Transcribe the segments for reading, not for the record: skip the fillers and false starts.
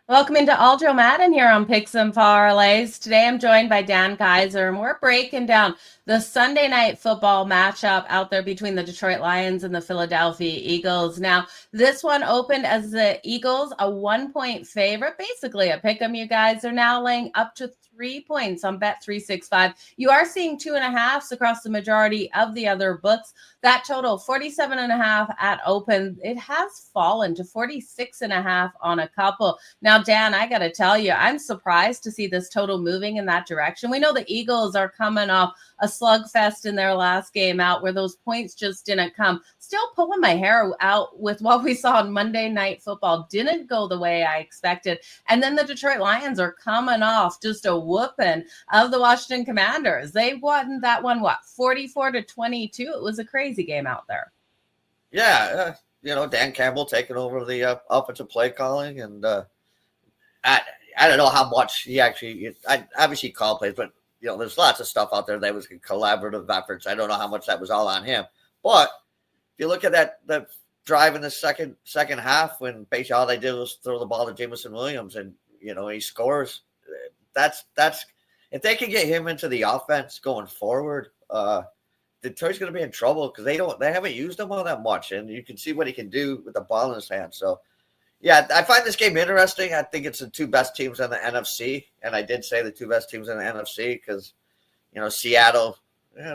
Welcome into Aljo Madden here on Picks and Parlays. Today I'm joined by Dan Kaiser, and we're breaking down the Sunday night football matchup out there between the Detroit Lions and the Philadelphia Eagles. Now, this one opened as the Eagles a 1-point favorite, basically a pick 'em. You guys are now laying up to 3 points on Bet365. You are seeing 2.5s across the majority of the other books. That total 47.5 at open. It has fallen to 46.5 on a couple. Now, Dan, I got to tell you, I'm surprised to see this total moving in that direction. We know the Eagles are coming off a slugfest in their last game out where those points just didn't come. Still pulling my hair out with what we saw on Monday Night Football. Didn't go the way I expected. And then the Detroit Lions are coming off just a whooping of the Washington Commanders. They won that one, 44-22. It was a crazy game out there. Yeah, Dan Campbell taking over the offensive play calling, and I don't know how much he actually. I obviously call plays, but there's lots of stuff out there that was collaborative efforts. I don't know how much that was all on him, but if you look at that drive in the second half, when basically all they did was throw the ball to Jameson Williams, and he scores. That's if they can get him into the offense going forward. Detroit's going to be in trouble because they haven't used him all that much, and you can see what he can do with the ball in his hand. So, yeah, I find this game interesting. I think it's the two best teams in the NFC, and I did say the two best teams in the NFC because, Seattle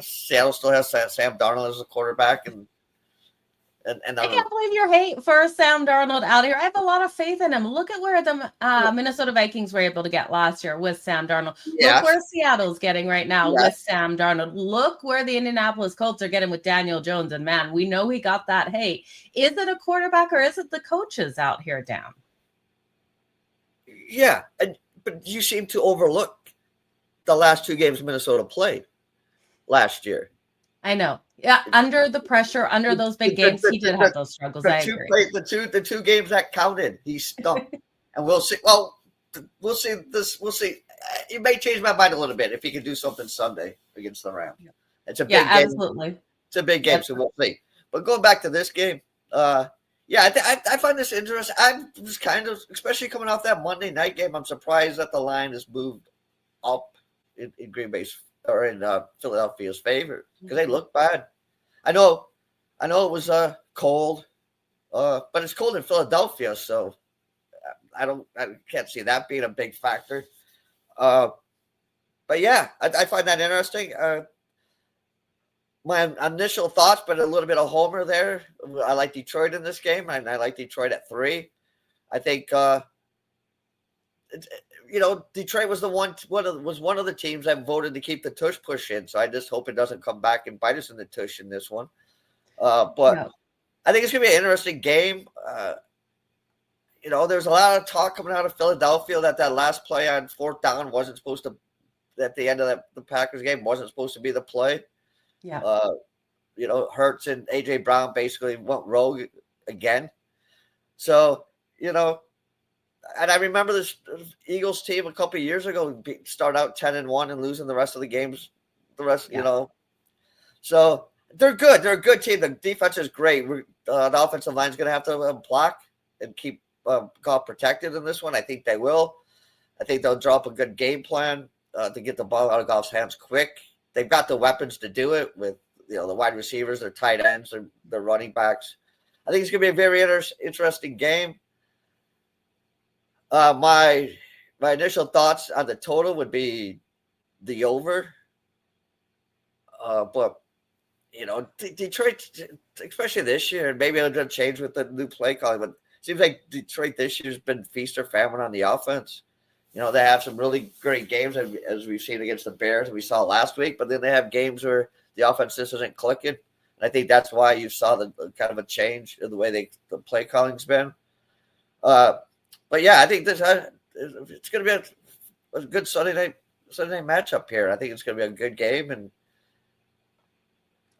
still has Sam Darnold as a quarterback, and I can't believe your hate for Sam Darnold out here. I have a lot of faith in him. Look at where the Minnesota Vikings were able to get last year with Sam Darnold. Yeah. Look where Seattle's getting right now with Sam Darnold. Look where the Indianapolis Colts are getting with Daniel Jones. And, man, we know he got that hate. Is it a quarterback or is it the coaches out here down? Yeah, but you seem to overlook the last two games Minnesota played last year. I know. Yeah, under the pressure, under those big games, he did have those struggles. I agree. The two games that counted, he stunk. And we'll see. Well, we'll see this. We'll see. He may change my mind a little bit if he can do something Sunday against the Rams. It's a big game. Absolutely. It's a big game, so we'll see. But going back to this game, I find this interesting. I'm just kind of, especially coming off that Monday night game, I'm surprised that the line has moved up in Green Bay's or in Philadelphia's favor because they look bad. I know it was cold, but it's cold in Philadelphia, so I can't see that being a big factor. But yeah, I find that interesting. My initial thoughts, but a little bit of homer there. I like Detroit in this game, and I like Detroit at 3. I think Detroit was one of the teams that voted to keep the tush push in. So I just hope it doesn't come back and bite us in the tush in this one. But I think it's going to be an interesting game. There's a lot of talk coming out of Philadelphia that last play on 4th down wasn't supposed to, at the end of the Packers game, wasn't supposed to be the play. Yeah. Hurts and A.J. Brown basically went rogue again. So, and I remember this Eagles team a couple of years ago start out 10-1 and losing the rest of the games. So they're good. They're a good team. The defense is great. The offensive line is going to have to block and keep Goff protected in this one. I think they will. I think they'll draw up a good game plan to get the ball out of Goff's hands quick. They've got the weapons to do it with the wide receivers, their tight ends, their running backs. I think it's going to be a very interesting game. My initial thoughts on the total would be the over. But Detroit, especially this year, and maybe it'll change with the new play calling, but it seems like Detroit this year has been feast or famine on the offense. They have some really great games as we've seen against the Bears, we saw last week, but then they have games where the offense just isn't clicking. And I think that's why you saw the kind of a change in the way the play calling's been. But yeah, I think it's going to be a good Sunday night matchup here. I think it's going to be a good game, and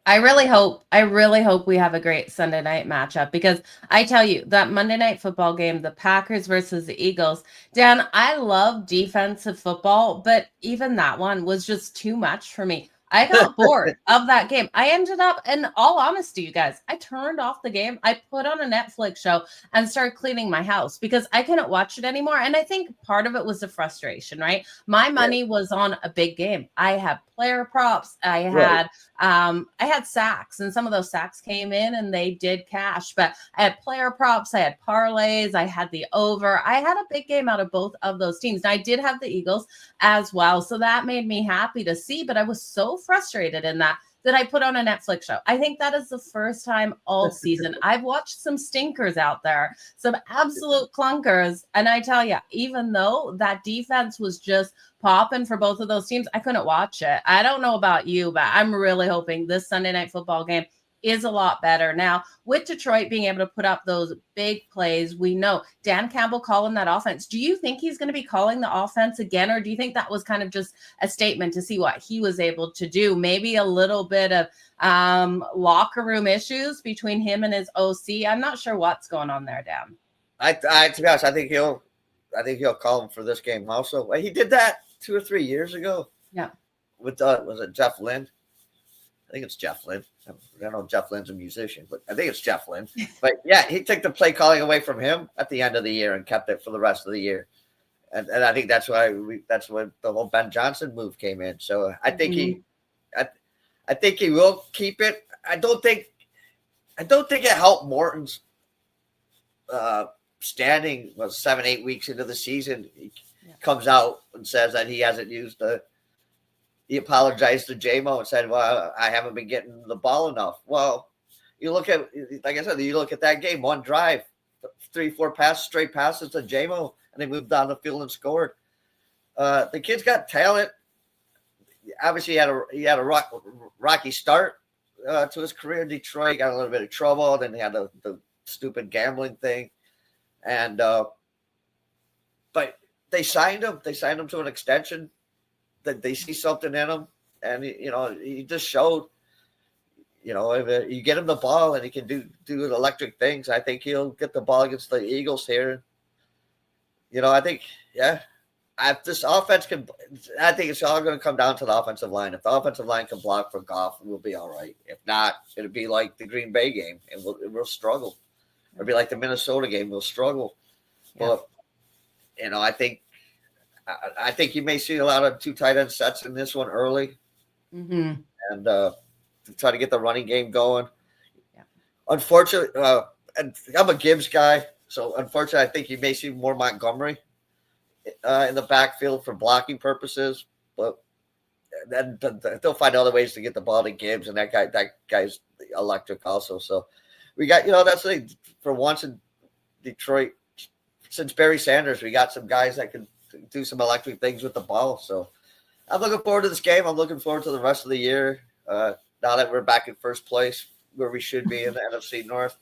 I really hope we have a great Sunday night matchup because I tell you that Monday Night Football game, the Packers versus the Eagles, Dan, I love defensive football, but even that one was just too much for me. I got bored of that game. I ended up, in all honesty, you guys, I turned off the game. I put on a Netflix show and started cleaning my house because I couldn't watch it anymore. And I think part of it was the frustration, right? My Yeah, money was on a big game. I had player props. right. I had sacks, and some of those sacks came in and they did cash. But I had player props, I had parlays, I had the over. I had a big game out of both of those teams. And I did have the Eagles as well. So that made me happy to see, but I was so frustrated in that I put on a Netflix show. I think that is the first time all season. I've watched some stinkers out there, some absolute clunkers. And I tell you, even though that defense was just popping for both of those teams, I couldn't watch it. I don't know about you, but I'm really hoping this Sunday night football game is a lot better. Now, with Detroit being able to put up those big plays, we know Dan Campbell calling that offense. Do you think he's going to be calling the offense again, or do you think that was kind of just a statement to see what he was able to do? Maybe a little bit of locker room issues between him and his OC. I'm not sure what's going on there, Dan. To be honest, I think he'll call him for this game also. Well, he did that 2 or 3 years ago. Yeah. With was it Jeff Lynn? I think it's Jeff Lynn. I don't know if Jeff Lynn's a musician, but I think it's Jeff Lynn. But yeah, he took the play calling away from him at the end of the year and kept it for the rest of the year. And I think that's when the whole Ben Johnson move came in. So I think I think he will keep it. I don't think it helped Morton's standing 7-8 weeks into the season. He comes out and says that he hasn't used he apologized to Jahmyr and said, well, I haven't been getting the ball enough. Well, you look at, like I said, you look at that game, one drive, 3-4 straight passes to Jahmyr, and they moved down the field and scored. The kid's got talent. Obviously, he had a rocky start to his career in Detroit. Got a little bit of trouble. Then he had the stupid gambling thing. And but they signed him. They signed him to an extension. That they see something in him, and he just showed. If you get him the ball and he can do electric things, I think he'll get the ball against the Eagles here. I think this offense can. I think it's all going to come down to the offensive line. If the offensive line can block for Goff, we'll be all right. If not, it'll be like the Green Bay game, and we'll struggle. It'll be like the Minnesota game, we'll struggle. Yeah. But I think you may see a lot of 2 tight end sets in this one early, and to try to get the running game going. Yeah. Unfortunately, and I'm a Gibbs guy, so unfortunately, I think you may see more Montgomery in the backfield for blocking purposes. But then they'll find other ways to get the ball to Gibbs, and that guy's electric also. So we got that's like for once in Detroit since Barry Sanders, we got some guys that can do some electric things with the ball. So I'm looking forward to this game. I'm looking forward to the rest of the year. Now that we're back in first place where we should be in the NFC North.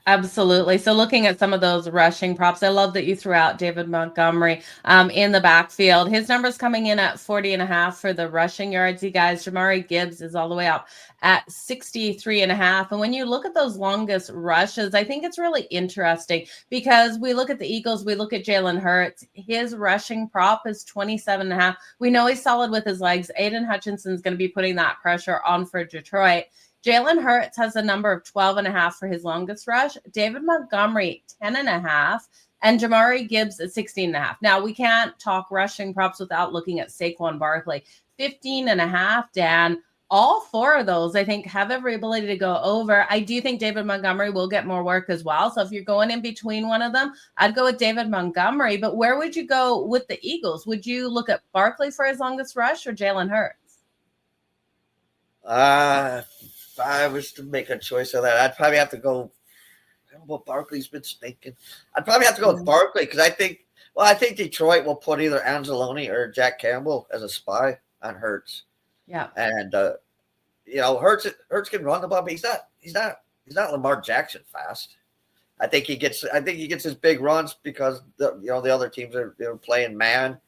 Absolutely. So looking at some of those rushing props, I love that you threw out David Montgomery in the backfield. His numbers coming in at 40.5 for the rushing yards. You guys, Jahmyr Gibbs is all the way up at 63.5. And when you look at those longest rushes, I think it's really interesting because we look at the Eagles, we look at Jalen Hurts. His rushing prop is 27.5. We know he's solid with his legs. Aiden Hutchinson's going to be putting that pressure on for Detroit. Jalen Hurts has a number of 12.5 for his longest rush. David Montgomery, 10.5. And Jahmyr Gibbs at 16.5. Now, we can't talk rushing props without looking at Saquon Barkley. 15.5, Dan. All 4 of those, I think, have every ability to go over. I do think David Montgomery will get more work as well. So if you're going in between one of them, I'd go with David Montgomery. But where would you go with the Eagles? Would you look at Barkley for his longest rush or Jalen Hurts? If I was to make a choice of that, I'd probably have to go. I don't know what Barkley's been stinking. I'd probably have to go with Barkley because I think Detroit will put either Anzalone or Jack Campbell as a spy on Hurts. Yeah, and Hurts can run the ball, but he's not Lamar Jackson fast. I think he gets his big runs because the other teams are playing man,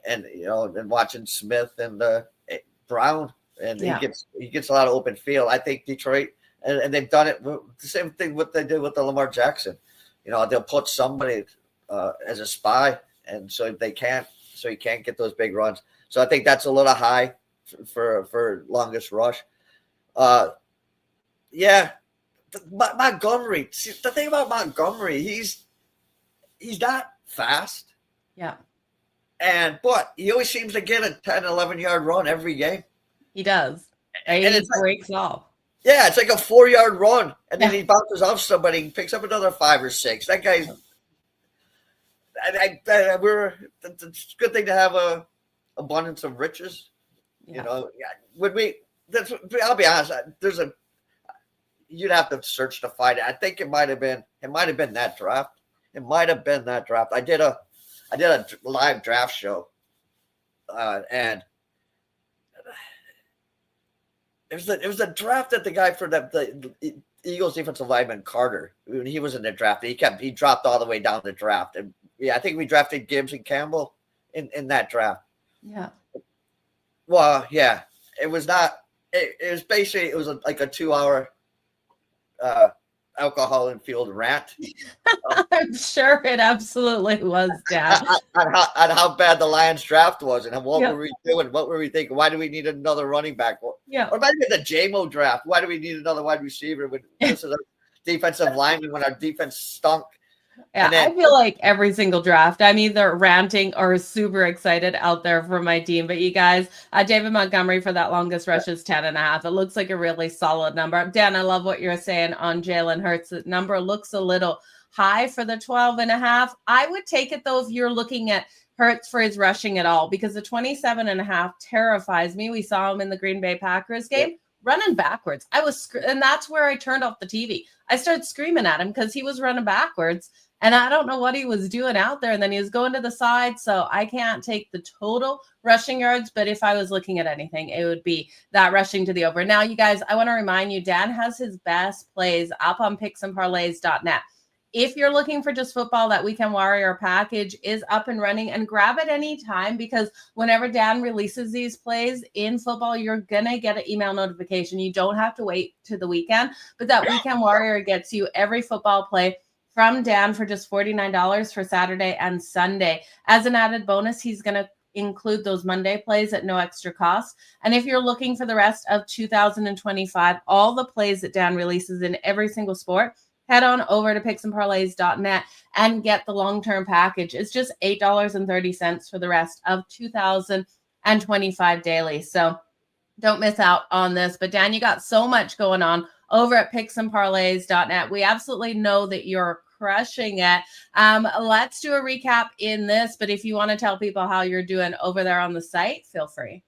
and and watching Smith and Brown. And he gets a lot of open field. I think Detroit, and they've done it the same thing what they did with the Lamar Jackson. They'll put somebody as a spy, and so he can't get those big runs. So I think that's a little high for longest rush. Yeah, Montgomery. See, the thing about Montgomery, he's not fast. Yeah. But he always seems to get a 10, 11-yard run every game. He does. And He it's breaks off. Yeah, it's like a 4-yard run, and then he bounces off somebody and picks up another 5 or 6. That guy's. It's a good thing to have a abundance of riches. Yeah. I'll be honest. You'd have to search to find it. I think it might have been that draft. It might have been that draft. I did a live draft show, and it was a draft that the guy for the Eagles defensive lineman Carter, when he was in the draft, he dropped all the way down the draft, and I think we drafted Gibbs and Campbell in that draft. Yeah. Well, yeah, it was not. It was basically like a 2-hour alcohol and field rant. I'm sure it absolutely was, Dan. on how bad the Lions draft was and what were we doing? What were we thinking? Why do we need another running back? Yeah. Or maybe the Jahmyr draft. Why do we need another wide receiver when this is a defensive lineman when our defense stunk? Yeah, I feel like every single draft, I'm either ranting or super excited out there for my team. But you guys, David Montgomery for that longest rush is 10.5. It looks like a really solid number. Dan, I love what you're saying on Jalen Hurts. The number looks a little high for the 12.5. I would take it though if you're looking at Hurts for his rushing at all, because the 27.5 terrifies me. We saw him in the Green Bay Packers game. Running backwards. And that's where I turned off the TV. I started screaming at him because he was running backwards. And I don't know what he was doing out there. And then he was going to the side. So I can't take the total rushing yards. But if I was looking at anything, it would be that rushing to the over. Now, you guys, I want to remind you, Dan has his best plays up on picksandparlays.net. If you're looking for just football, that Weekend Warrior package is up and running, and grab it anytime, because whenever Dan releases these plays in football, you're going to get an email notification. You don't have to wait to the weekend, but that Weekend Warrior gets you every football play from Dan for just $49 for Saturday and Sunday. As an added bonus, he's going to include those Monday plays at no extra cost. And if you're looking for the rest of 2025, all the plays that Dan releases in every single sport, head on over to picksandparlays.net and get the long-term package. It's just $8.30 for the rest of 2025 daily. So don't miss out on this. But Dan, you got so much going on over at picksandparlays.net. We absolutely know that you're crushing it. Let's do a recap in this, but if you want to tell people how you're doing over there on the site, feel free.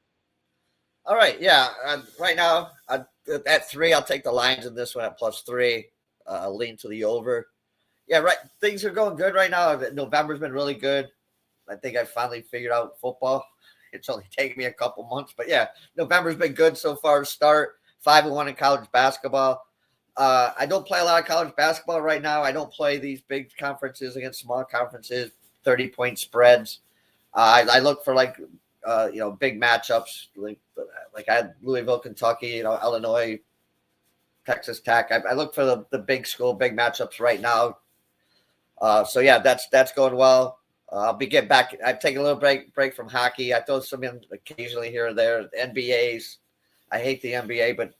All right. Yeah. Right now at 3, I'll take the Lions in this one at +3. Lean to the over. Yeah, right. Things are going good right now. November's been really good. I think I finally figured out football. It's only taken me a couple months, but yeah, November's been good so far. Start 5-1 in college basketball. I don't play a lot of college basketball right now. I don't play these big conferences against small conferences, 30-point spreads. I look for big matchups like I had Louisville, Kentucky, Illinois, Texas Tech. I look for the big school, big matchups right now. So yeah, that's going well. I'll be getting back. I've taken a little break from hockey. I throw some in occasionally here or there. NBAs. I hate the NBA, but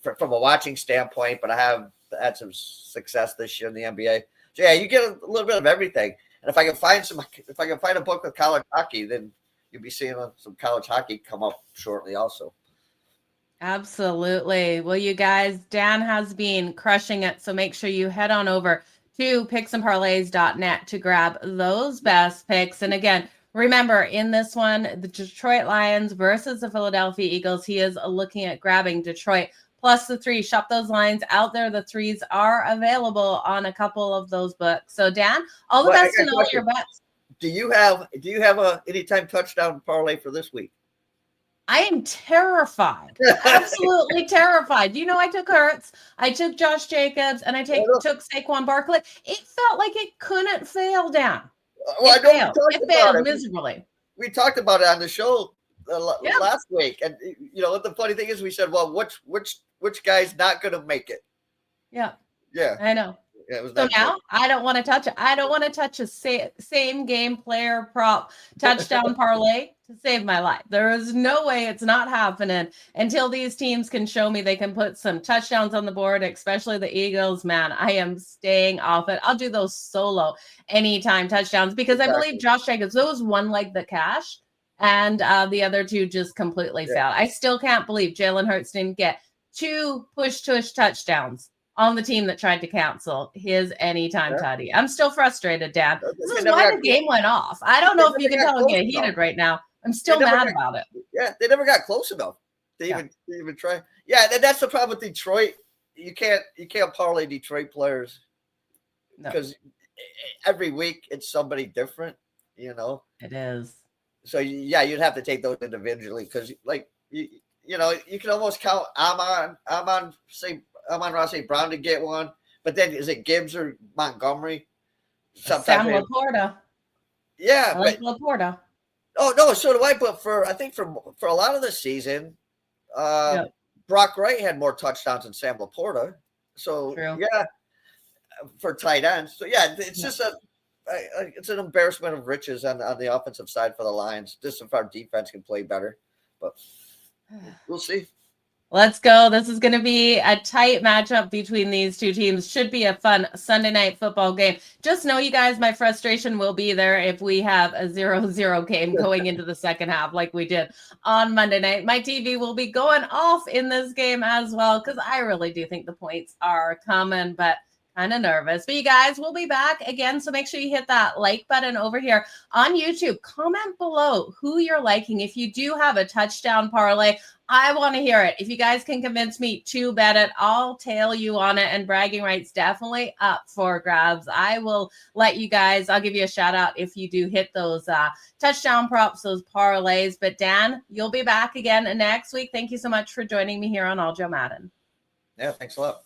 from a watching standpoint, but I have had some success this year in the NBA. So yeah, you get a little bit of everything. And if I can find a book with college hockey, then you'll be seeing some college hockey come up shortly also. Absolutely. Well, you guys, Dan has been crushing it. So make sure you head on over to picksandparlays.net to grab those best picks. And again, remember, in this one, the Detroit Lions versus the Philadelphia Eagles, he is looking at grabbing Detroit plus the 3. Shop those lines out there. The 3s are available on a couple of those books. So Dan, all the best in all your bets. Do you have a anytime touchdown parlay for this week? I am terrified. Absolutely terrified. I took Hurts, I took Josh Jacobs, and I took Saquon Barkley. It felt like it couldn't fail down. Well, it failed miserably. We talked about it on the show last week, and the funny thing is, we said, "Well, which guy's not going to make it?" Yeah, yeah, I know. Yeah, so now I don't want to touch it. I don't want to touch a same game player prop touchdown parlay to save my life. There is no way it's not happening until these teams can show me they can put some touchdowns on the board, especially the Eagles. Man, I am staying off it. I'll do those solo anytime touchdowns because I believe Josh Jacobs, those one leg that cash and the other two just completely failed. I still can't believe Jalen Hurts didn't get 2 push-tush touchdowns on the team that tried to cancel his anytime tutty. I'm still frustrated, Dan. This is why the game went off. I don't know if you can tell I'm getting heated right now. I'm still mad about it. Yeah, they never got close enough to even try. Yeah, that's the problem with Detroit. You can't parlay Detroit players because every week it's somebody different. You know, it is. So yeah, you'd have to take those individually because, like, you can almost count Amon Ross St. Brown to get one, but then is it Gibbs or Montgomery? Sam Laporta. Yeah, like Laporta. Oh no, so do I. But I think for a lot of the season, Brock Wright had more touchdowns than Sam Laporta. So yeah, for tight ends. So yeah, it's just it's an embarrassment of riches on the offensive side for the Lions. Just if our defense can play better, but we'll see. Let's go. This is going to be a tight matchup between these two teams. Should be a fun Sunday night football game. Just know, you guys, my frustration will be there if we have a 0-0 game going into the second half like we did on Monday night. My TV will be going off in this game as well because I really do think the points are coming, but kind of nervous. But you guys, we'll be back again, so make sure you hit that like button over here on YouTube. Comment below who you're liking. If you do have a touchdown parlay, I want to hear it. If you guys can convince me to bet it, I'll tail you on it, and bragging rights definitely up for grabs. I will let you guys, I'll give you a shout out if you do hit those touchdown props, those parlays. But Dan, you'll be back again next week. Thank you so much for joining me here on All Joe Madden. Yeah, thanks a lot.